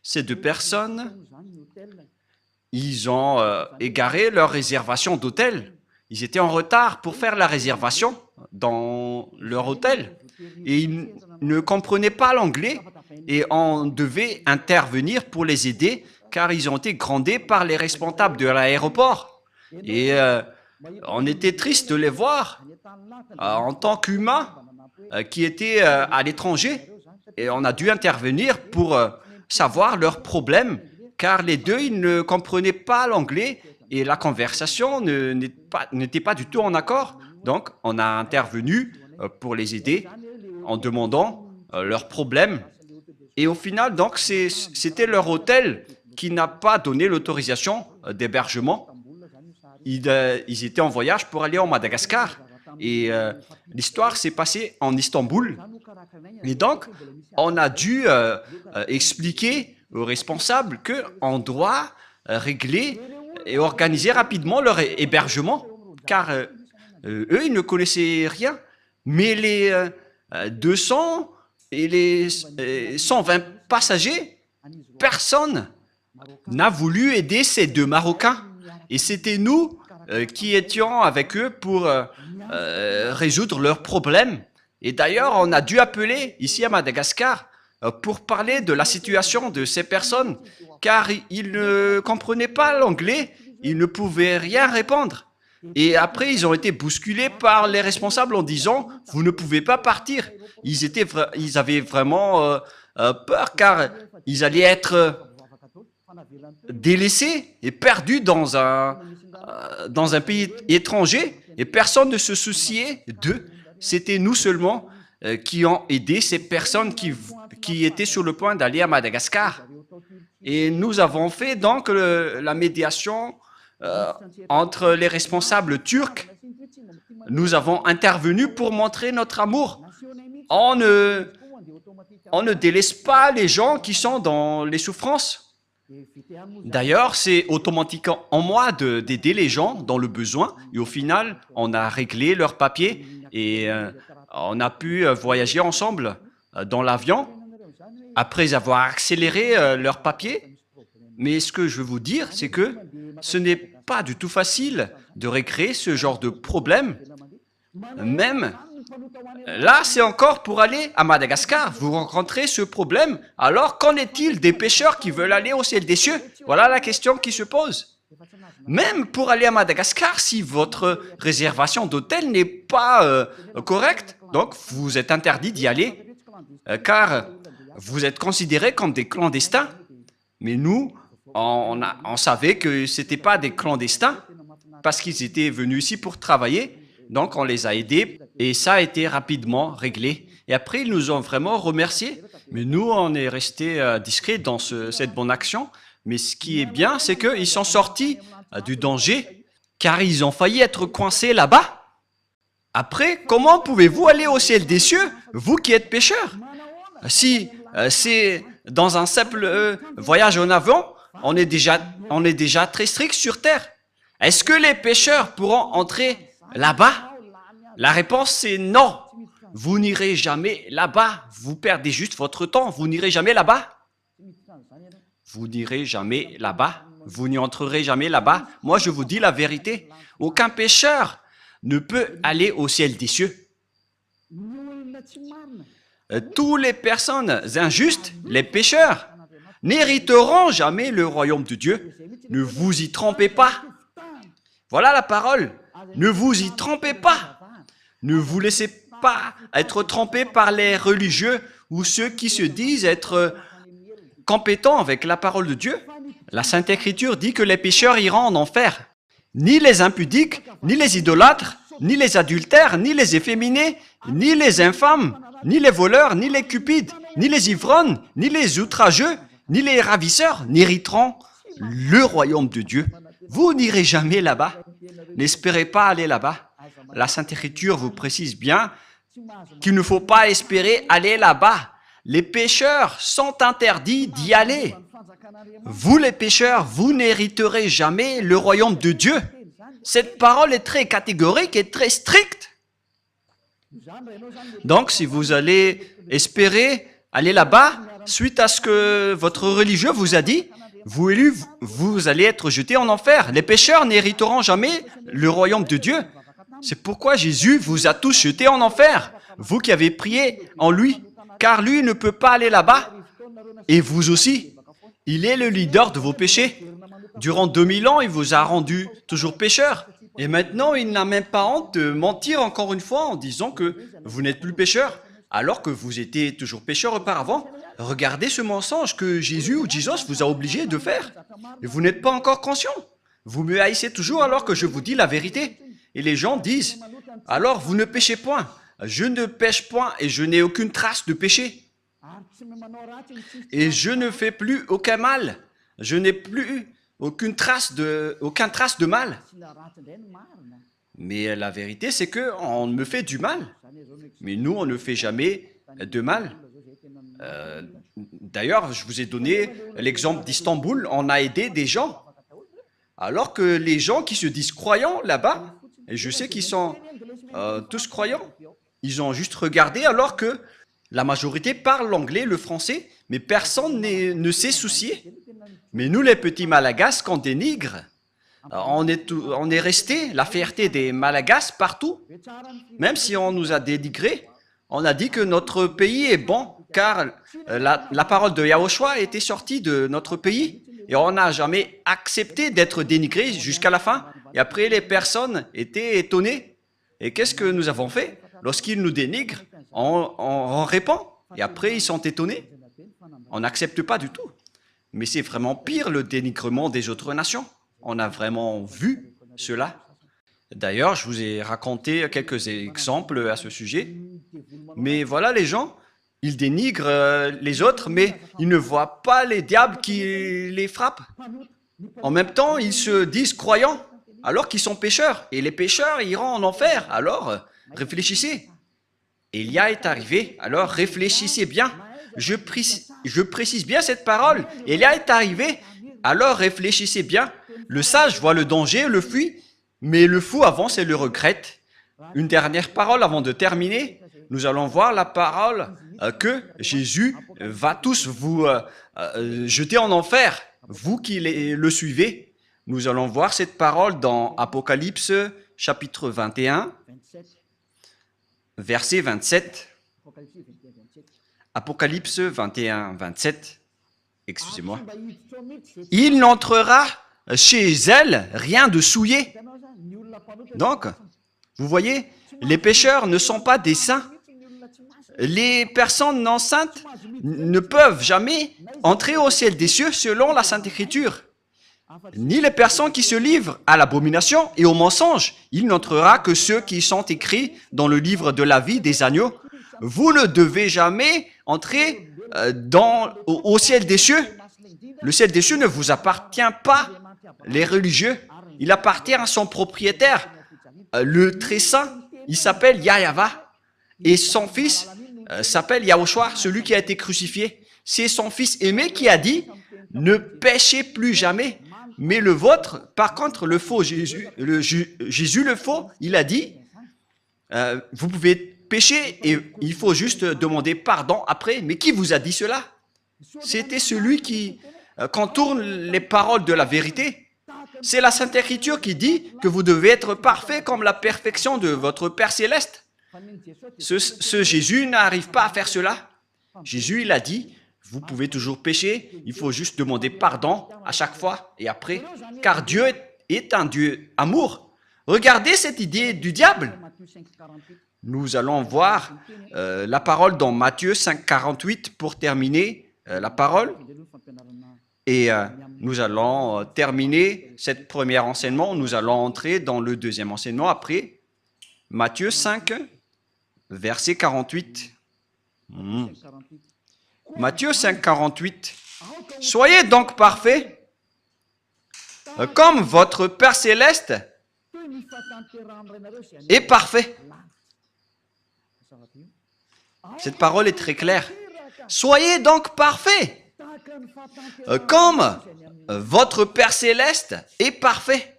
Ces deux personnes, ils ont égaré leur réservation d'hôtel. Ils étaient en retard pour faire la réservation dans leur hôtel. Et ils ne comprenaient pas l'anglais et on devait intervenir pour les aider car ils ont été grondés par les responsables de l'aéroport. Et on était triste de les voir en tant qu'humains qui étaient à l'étranger. Et on a dû intervenir pour savoir leurs problèmes car les deux, ils ne comprenaient pas l'anglais et la conversation n'était pas du tout en accord. Donc, on a intervenu pour les aider en demandant leurs problèmes. Et au final, donc, c'était leur hôtel qui n'a pas donné l'autorisation d'hébergement. Ils étaient en voyage pour aller en Madagascar. Et l'histoire s'est passée en Istanbul. Et donc, on a dû expliquer aux responsables qu'on doit régler et organiser rapidement leur hébergement, car eux, ils ne connaissaient rien. Mais les 200 et les 120 passagers, personne n'a voulu aider ces deux Marocains. Et c'était nous qui étions avec eux pour résoudre leurs problèmes. Et d'ailleurs, on a dû appeler ici à Madagascar pour parler de la situation de ces personnes, car ils ne comprenaient pas l'anglais, ils ne pouvaient rien répondre. Et après, ils ont été bousculés par les responsables en disant « Vous ne pouvez pas partir ». Ils avaient vraiment peur, car ils allaient être délaissés et perdus dans un pays étranger, et personne ne se souciait d'eux. C'était nous seulement qui ont aidé ces personnes qui étaient sur le point d'aller à Madagascar. Et nous avons fait donc la médiation entre les responsables turcs. Nous avons intervenu pour montrer notre amour. On ne délaisse pas les gens qui sont dans les souffrances. D'ailleurs, c'est automatique en moi d'aider les gens dans le besoin. Et au final, on a réglé leurs papiers et on a pu voyager ensemble dans l'avion après avoir accéléré leurs papiers. Mais ce que je veux vous dire, c'est que ce n'est pas du tout facile de régler ce genre de problème. Même là, c'est encore pour aller à Madagascar. Vous rencontrez ce problème. Alors, qu'en est-il des pêcheurs qui veulent aller au ciel des cieux? Voilà la question qui se pose. Même pour aller à Madagascar, si votre réservation d'hôtel n'est pas correcte, donc vous êtes interdit d'y aller, car vous êtes considérés comme des clandestins. Mais nous, on savait que ce n'étaient pas des clandestins, parce qu'ils étaient venus ici pour travailler. Donc, on les a aidés et ça a été rapidement réglé. Et après, ils nous ont vraiment remerciés. Mais nous, on est restés discrets dans cette bonne action. Mais ce qui est bien, c'est qu'ils sont sortis du danger, car ils ont failli être coincés là-bas. Après, comment pouvez-vous aller au ciel des cieux, vous qui êtes pécheurs? Si c'est dans un simple voyage en avion, on est déjà très strict sur terre. Est-ce que les pécheurs pourront entrer là-bas? La réponse c'est non. Vous n'irez jamais là-bas. Vous perdez juste votre temps. Vous n'irez jamais là-bas. Vous n'irez jamais là-bas. Vous n'y entrerez jamais là-bas. Moi, je vous dis la vérité. Aucun pécheur ne peut aller au ciel des cieux. Toutes les personnes injustes, les pécheurs, n'hériteront jamais le royaume de Dieu. Ne vous y trompez pas. Voilà la parole. Ne vous y trompez pas. Ne vous laissez pas être trompés par les religieux ou ceux qui se disent être compétents avec la parole de Dieu. La Sainte Écriture dit que les pécheurs iront en enfer. Ni les impudiques, ni les idolâtres, ni les adultères, ni les efféminés, ni les infâmes, ni les voleurs, ni les cupides, ni les ivrognes, ni les outrageux, ni les ravisseurs n'hériteront le royaume de Dieu. Vous n'irez jamais là-bas. N'espérez pas aller là-bas. La Sainte Écriture vous précise bien qu'il ne faut pas espérer aller là-bas. Les pécheurs sont interdits d'y aller. Vous les pécheurs, vous n'hériterez jamais le royaume de Dieu. Cette parole est très catégorique et très stricte. Donc, si vous allez espérer aller là-bas, suite à ce que votre religieux vous a dit, vous allez être jetés en enfer. Les pécheurs n'hériteront jamais le royaume de Dieu. C'est pourquoi Jésus vous a tous jetés en enfer, vous qui avez prié en lui, car lui ne peut pas aller là-bas, et vous aussi. Il est le leader de vos péchés. Durant 2000 ans, il vous a rendu toujours pécheur. Et maintenant, il n'a même pas honte de mentir encore une fois en disant que vous n'êtes plus pécheur, alors que vous étiez toujours pécheur auparavant. Regardez ce mensonge que Jésus ou Jesus vous a obligé de faire. Et vous n'êtes pas encore conscient. Vous me haïssez toujours alors que je vous dis la vérité. Et les gens disent, alors vous ne péchez point. Je ne pêche point et je n'ai aucune trace de péché. Et je ne fais plus aucun mal. Je n'ai plus aucune trace de mal. Mais la vérité, c'est qu'on me fait du mal. Mais nous, on ne fait jamais de mal. D'ailleurs, je vous ai donné l'exemple d'Istanbul. On a aidé des gens. Alors que les gens qui se disent croyants là-bas, et je sais qu'ils sont tous croyants, ils ont juste regardé alors que la majorité parle l'anglais, le français, mais personne ne s'est soucié. Mais nous, les petits Malagasy, qu'on dénigre, on est resté la fierté des Malagasy partout. Même si on nous a dénigrés, on a dit que notre pays est bon, car la parole de Yahushua était sortie de notre pays. Et on n'a jamais accepté d'être dénigré jusqu'à la fin. Et après, les personnes étaient étonnées. Et qu'est-ce que nous avons fait? Lorsqu'ils nous dénigrent, on répond. Et après, ils sont étonnés. On n'accepte pas du tout. Mais c'est vraiment pire le dénigrement des autres nations. On a vraiment vu cela. D'ailleurs, je vous ai raconté quelques exemples à ce sujet. Mais voilà, les gens, ils dénigrent les autres, mais ils ne voient pas les diables qui les frappent. En même temps, ils se disent croyants, alors qu'ils sont pécheurs. Et les pécheurs iront en enfer. Alors, réfléchissez. Élia est arrivé, alors réfléchissez bien. Je précise bien cette parole. Élia est arrivé, alors réfléchissez bien. Le sage voit le danger, le fuit, mais le fou avance et le regrette. Une dernière parole avant de terminer. Nous allons voir la parole que Jésus va tous vous jeter en enfer, vous qui le suivez. Nous allons voir cette parole dans Apocalypse chapitre 21, verset 27. Apocalypse 21, 27. Excusez-moi. Il n'entrera chez elle rien de souillé. Donc, vous voyez, les pécheurs ne sont pas des saints. Les personnes non saintes ne peuvent jamais entrer au ciel des cieux selon la Sainte Écriture. Ni les personnes qui se livrent à l'abomination et au mensonge. Il n'entrera que ceux qui sont écrits dans le livre de la vie des agneaux. Vous ne devez jamais entrer au ciel des cieux. Le ciel des cieux ne vous appartient pas, les religieux. Il appartient à son propriétaire, le très saint. Il s'appelle Yahava. Et son fils s'appelle Yahushua, celui qui a été crucifié. C'est son fils aimé qui a dit « Ne péchez plus jamais ». Mais le vôtre, par contre, le faux Jésus, Jésus le faux, il a dit « Vous pouvez pécher et il faut juste demander pardon après. » Mais qui vous a dit cela? C'était celui qui contourne les paroles de la vérité. C'est la Sainte Écriture qui dit que vous devez être parfait comme la perfection de votre Père Céleste. Ce Jésus n'arrive pas à faire cela. Jésus, il a dit, vous pouvez toujours pécher, il faut juste demander pardon à chaque fois et après, car Dieu est un Dieu amour. Regardez cette idée du diable. Nous allons voir la parole dans Matthieu 5, 48 pour terminer la parole. Et nous allons terminer cette première enseignement. Nous allons entrer dans le deuxième enseignement après. Matthieu 5, verset 48. Matthieu 5, 48. Soyez donc parfaits, comme votre Père Céleste est parfait. Cette parole est très claire. Soyez donc parfaits, comme votre Père Céleste est parfait.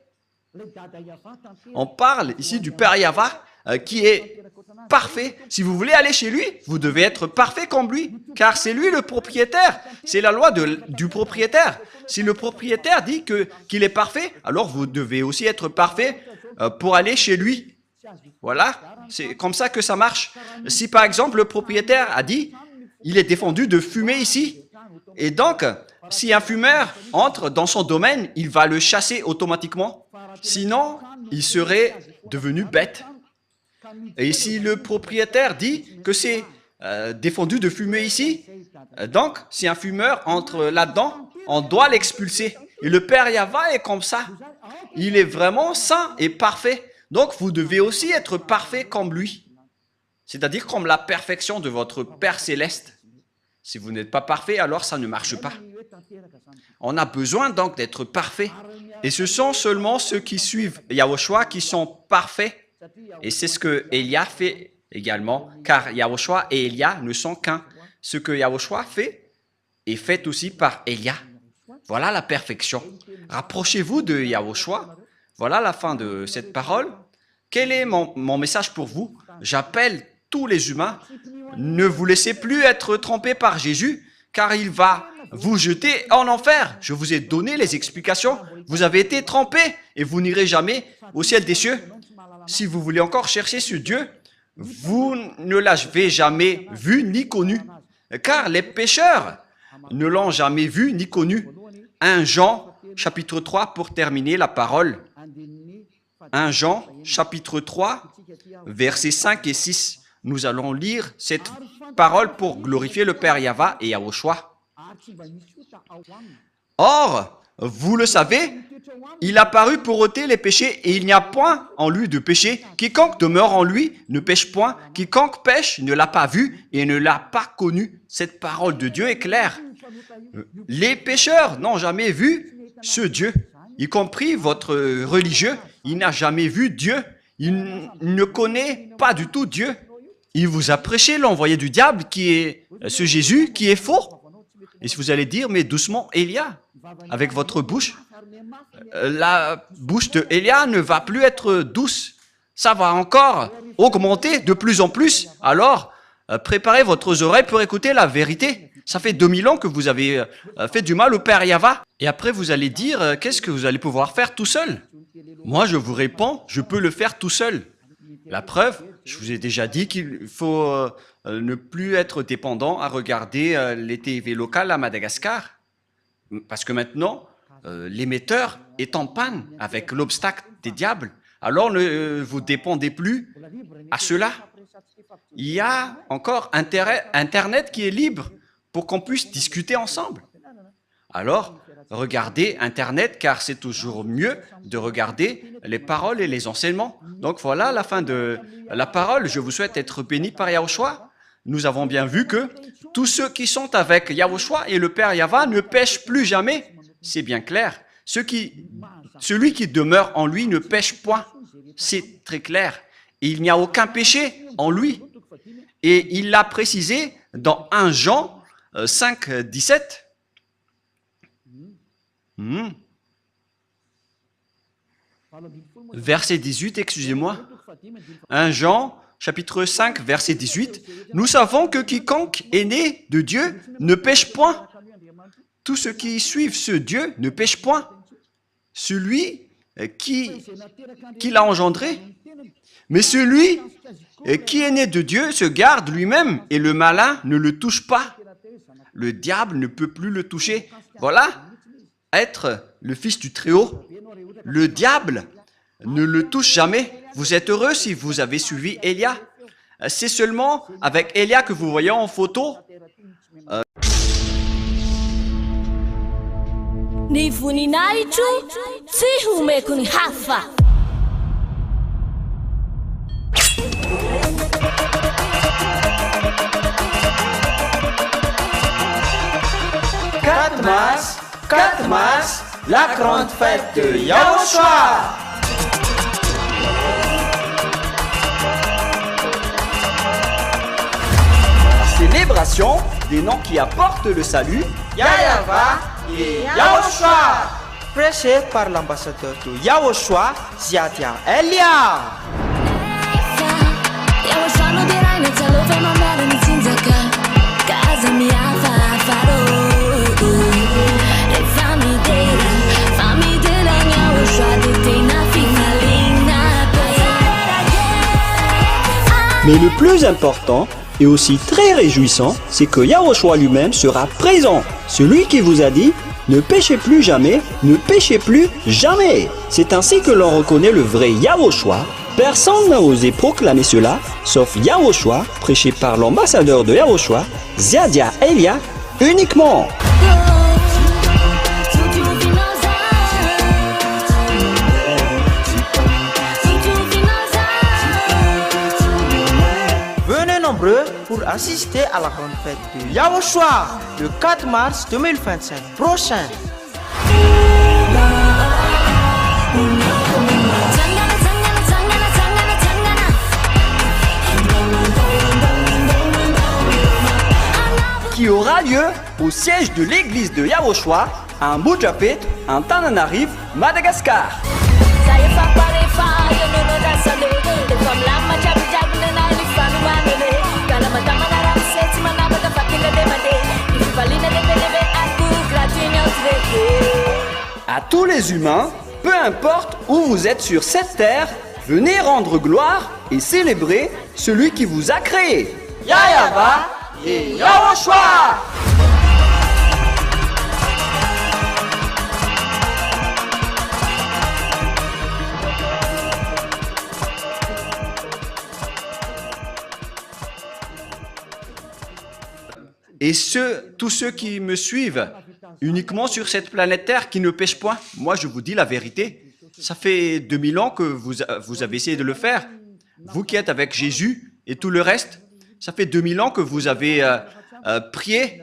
On parle ici du Père Yahva qui est parfait. Si vous voulez aller chez lui, vous devez être parfait comme lui, car c'est lui le propriétaire. C'est la loi du propriétaire. Si le propriétaire dit qu'il est parfait, alors vous devez aussi être parfait pour aller chez lui. Voilà, c'est comme ça que ça marche. Si par exemple le propriétaire a dit, il est défendu de fumer ici, et donc si un fumeur entre dans son domaine, il va le chasser automatiquement. Sinon, il serait devenu bête. Et si le propriétaire dit que c'est défendu de fumer ici, donc si un fumeur entre là-dedans, on doit l'expulser. Et le Père Yahva est comme ça. Il est vraiment saint et parfait. Donc vous devez aussi être parfait comme lui. C'est-à-dire comme la perfection de votre Père Céleste. Si vous n'êtes pas parfait, alors ça ne marche pas. On a besoin donc d'être parfait. Et ce sont seulement ceux qui suivent Yahushua qui sont parfaits. Et c'est ce que Élia fait également, car Yahushua et Élia ne sont qu'un. ce que Yahushua fait est fait aussi par Élia. Voilà la perfection. Rapprochez-vous de Yahushua. Voilà la fin de cette parole. Quel est mon message pour vous? J'appelle tous les humains. Ne vous laissez plus être trompés par Jésus, car il va vous jeter en enfer. Je vous ai donné les explications. Vous avez été trompés et vous n'irez jamais au ciel des cieux. Si vous voulez encore chercher ce Dieu, vous ne l'avez jamais vu ni connu, car les pécheurs ne l'ont jamais vu ni connu. 1 Jean, chapitre 3, pour terminer la parole. 1 Jean, chapitre 3, versets 5 et 6. Nous allons lire cette parole pour glorifier le Père Yahva et Yahushua. Or, vous le savez, il a paru pour ôter les péchés et il n'y a point en lui de péché. Quiconque demeure en lui ne pêche point. Quiconque pêche ne l'a pas vu et ne l'a pas connu. Cette parole de Dieu est claire. Les pécheurs n'ont jamais vu ce Dieu, y compris votre religieux. Il n'a jamais vu Dieu. Il ne connaît pas du tout Dieu. Il vous a prêché l'envoyé du diable qui est ce Jésus qui est faux. Et si vous allez dire, mais doucement, Élia, avec votre bouche, la bouche de Élia ne va plus être douce. Ça va encore augmenter de plus en plus. Alors, préparez votre oreille pour écouter la vérité. Ça fait 2000 ans que vous avez fait du mal au Père Yahva. Et après, vous allez dire, qu'est-ce que vous allez pouvoir faire tout seul? Moi, je vous réponds, je peux le faire tout seul. La preuve, je vous ai déjà dit qu'il faut ne plus être dépendant à regarder les TV locales à Madagascar. Parce que maintenant, l'émetteur est en panne avec l'obstacle des diables. Alors ne vous dépendez plus à cela. Il y a encore Internet qui est libre pour qu'on puisse discuter ensemble. Alors, regardez Internet car c'est toujours mieux de regarder les paroles et les enseignements. Donc voilà la fin de la parole. Je vous souhaite être bénis par Yahushua. Nous avons bien vu que tous ceux qui sont avec Yahushua et le Père Yahva ne pêchent plus jamais. C'est bien clair. Celui qui demeure en lui ne pêche point. C'est très clair. Et il n'y a aucun péché en lui. Et il l'a précisé dans 1 Jean 5, 17. Verset 18, excusez-moi. 1 Jean, chapitre 5, verset 18. Nous savons que quiconque est né de Dieu ne pêche point. Tous ceux qui suivent ce Dieu ne pêchent point. Celui qui l'a engendré. Mais celui qui est né de Dieu se garde lui-même et le malin ne le touche pas. Le diable ne peut plus le toucher. Voilà, être le fils du Très-Haut. Le diable ne le touche jamais. Vous êtes heureux si vous avez suivi Élia. C'est seulement avec Élia que vous voyez en photo. « 4 mars, la grande fête de Yahushua. Célébration des noms qui apportent le salut, Yahva et Yahushua. Prêché par l'ambassadeur de Yahushua, Ziadia Elia. Mais le plus important et aussi très réjouissant, c'est que Yahushua lui-même sera présent. Celui qui vous a dit « Ne péchez plus jamais, ne péchez plus jamais ». C'est ainsi que l'on reconnaît le vrai Yahushua. Personne n'a osé proclamer cela, sauf Yahushua, prêché par l'ambassadeur de Yahushua, Ziadia Elia, uniquement. Pour assister à la grande fête de Yahushua le 4 mars 2025 prochain. aura lieu au siège de l'église de Yahushua à Mujapet, en Tananarive, Madagascar. Saya Fapa ya nono dasane From lama jabi jabi na nali fanu manele Kala mata manara seti manaba da fakile de made Ifi valina de belebe aku gratina utreke. À tous les humains, peu importe où vous êtes sur cette terre, venez rendre gloire et célébrer celui qui vous a créé. Yahweh et Yahushua. Et tous ceux qui me suivent uniquement sur cette planète Terre qui ne pêchent point, moi je vous dis la vérité, ça fait 2000 ans que vous avez essayé de le faire. Vous qui êtes avec Jésus et tout le reste, ça fait 2000 ans que vous avez prié,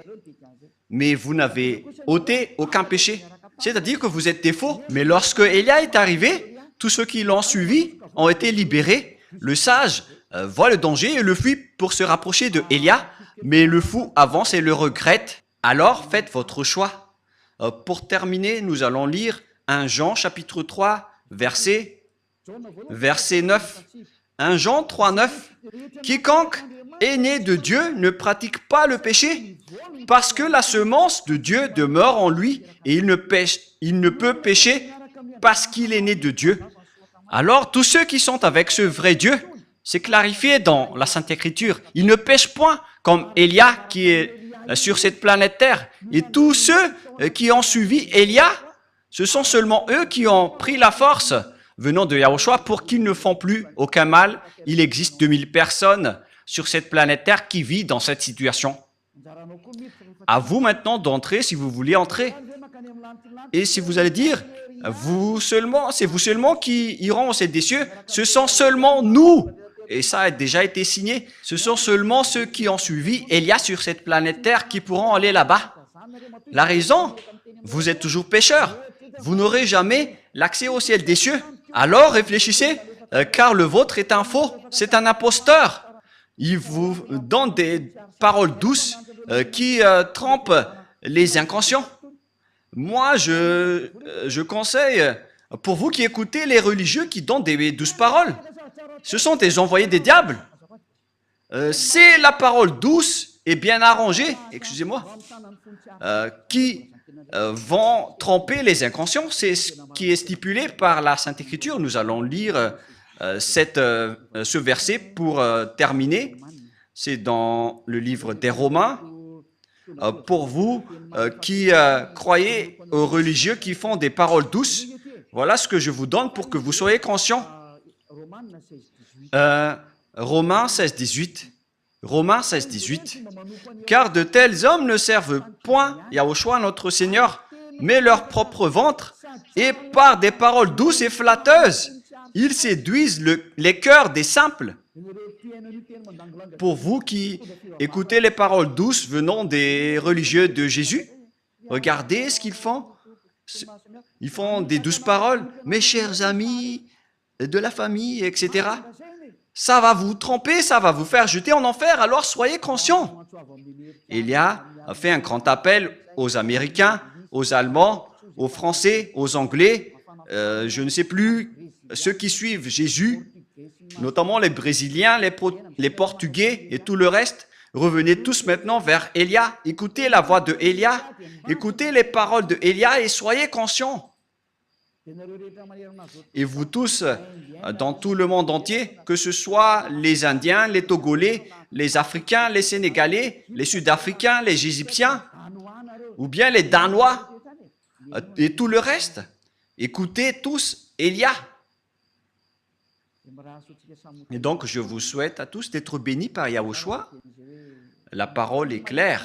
mais vous n'avez ôté aucun péché. C'est-à-dire que vous êtes des faux. Mais lorsque Élia est arrivé, tous ceux qui l'ont suivi ont été libérés. Le sage voit le danger et le fuit pour se rapprocher de Élia, mais le fou avance et le regrette. Alors faites votre choix. Pour terminer, nous allons lire 1 Jean chapitre 3, verset 9. 1 Jean 3, 9. Quiconque est né de Dieu ne pratique pas le péché, parce que la semence de Dieu demeure en lui et il ne peut pécher parce qu'il est né de Dieu. Alors tous ceux qui sont avec ce vrai Dieu, c'est clarifié dans la Sainte Écriture, ils ne pêchent point comme Élia qui est sur cette planète Terre. Et tous ceux qui ont suivi Élia, ce sont seulement eux qui ont pris la force venant de Yahushua pour qu'ils ne font plus aucun mal. Il existe 2000 personnes sur cette planète Terre qui vivent dans cette situation. À vous maintenant d'entrer si vous voulez entrer. Et si vous allez dire, c'est vous seulement qui iront au ciel des cieux, ce sont seulement nous. Et ça a déjà été signé. Ce sont seulement ceux qui ont suivi Élia sur cette planète Terre qui pourront aller là-bas. La raison, vous êtes toujours pécheurs. Vous n'aurez jamais l'accès au ciel des cieux. Alors réfléchissez, car le vôtre est un faux, c'est un imposteur. Il vous donne des paroles douces qui trompent les inconscients. Moi, je conseille, pour vous qui écoutez les religieux qui donnent des douces paroles, ce sont des envoyés des diables. C'est la parole douce et bien arrangée, excusez-moi, qui vont tromper les inconscients. C'est ce qui est stipulé par la Sainte Écriture. Nous allons lire ce verset pour terminer. C'est dans le livre des Romains. Pour vous qui croyez aux religieux qui font des paroles douces, voilà ce que je vous donne pour que vous soyez conscients. Romains 16, 18. Romains 16, 18. Car de tels hommes ne servent point Yahushua notre Seigneur, mais leur propre ventre, et par des paroles douces et flatteuses, ils séduisent les cœurs des simples. Pour vous qui écoutez les paroles douces venant des religieux de Jésus, regardez ce qu'ils font. Ils font des douces paroles. Mes chers amis, de la famille, etc. Ça va vous tromper, ça va vous faire jeter en enfer, alors soyez conscients. Élia a fait un grand appel aux Américains, aux Allemands, aux Français, aux Anglais, je ne sais plus, ceux qui suivent Jésus, notamment les Brésiliens, les Portugais et tout le reste. Revenez tous maintenant vers Élia, écoutez la voix de Élia, écoutez les paroles de Élia et soyez conscients. Et vous tous, dans tout le monde entier, que ce soit les Indiens, les Togolais, les Africains, les Sénégalais, les Sud-Africains, les Égyptiens, ou bien les Danois, et tout le reste, écoutez tous Élia. Et donc, je vous souhaite à tous d'être bénis par Yahushua. La parole est claire.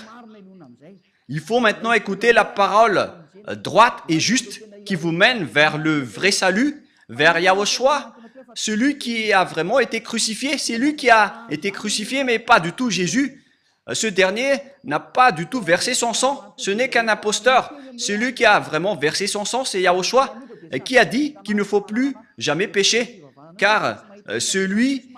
Il faut maintenant écouter la parole droite et juste qui vous mène vers le vrai salut, vers Yahushua, celui qui a vraiment été crucifié. C'est lui qui a été crucifié, mais pas du tout Jésus. Ce dernier n'a pas du tout versé son sang. Ce n'est qu'un imposteur. Celui qui a vraiment versé son sang, c'est Yahushua, qui a dit qu'il ne faut plus jamais pécher. Car celui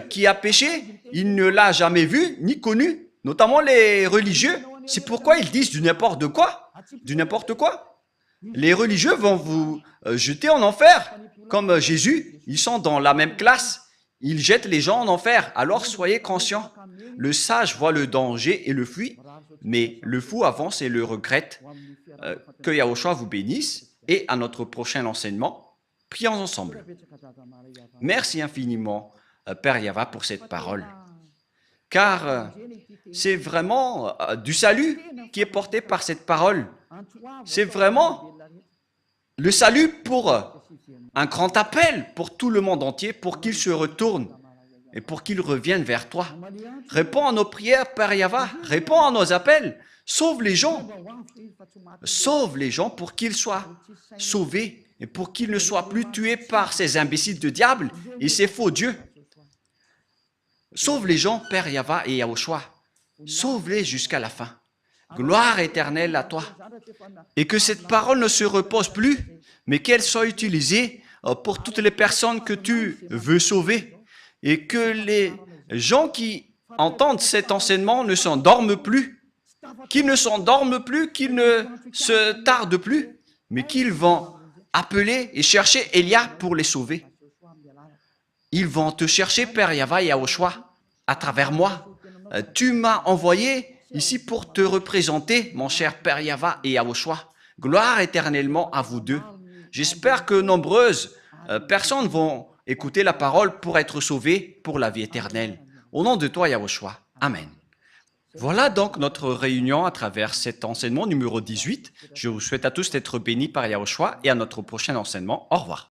qui a péché, il ne l'a jamais vu ni connu. Notamment les religieux, C'est pourquoi ils disent du n'importe quoi. Du n'importe quoi. Les religieux vont vous jeter en enfer. Comme Jésus, ils sont dans la même classe. Ils jettent les gens en enfer. Alors soyez conscients. Le sage voit le danger et le fuit, mais le fou avance et le regrette. Que Yahushua vous bénisse. Et à notre prochain enseignement, prions ensemble. Merci infiniment, Père Yava, pour cette parole. Car c'est vraiment du salut qui est porté par cette parole. C'est vraiment le salut pour un grand appel pour tout le monde entier, pour qu'il se retourne et pour qu'il revienne vers toi. Réponds à nos prières, Père Yava. Réponds à nos appels. Sauve les gens. Sauve les gens pour qu'ils soient sauvés et pour qu'ils ne soient plus tués par ces imbéciles de diable et ces faux dieux. Sauve les gens, Père Yava et Yahushua. Sauve-les jusqu'à la fin. Gloire éternelle à toi. Et que cette parole ne se repose plus, mais qu'elle soit utilisée pour toutes les personnes que tu veux sauver. Et que les gens qui entendent cet enseignement ne s'endorment plus, qu'ils ne s'endorment plus, qu'ils ne se tardent plus, mais qu'ils vont appeler et chercher Elia pour les sauver. Ils vont te chercher, Père Yava et Yahushua, à travers moi. Tu m'as envoyé ici pour te représenter, mon cher Père Yava et Yahushua. Gloire éternellement à vous deux. J'espère que nombreuses personnes vont écouter la parole pour être sauvées pour la vie éternelle. Au nom de toi, Yahushua. Amen. Voilà donc notre réunion à travers cet enseignement numéro 18. Je vous souhaite à tous d'être bénis par Yahushua et à notre prochain enseignement. Au revoir.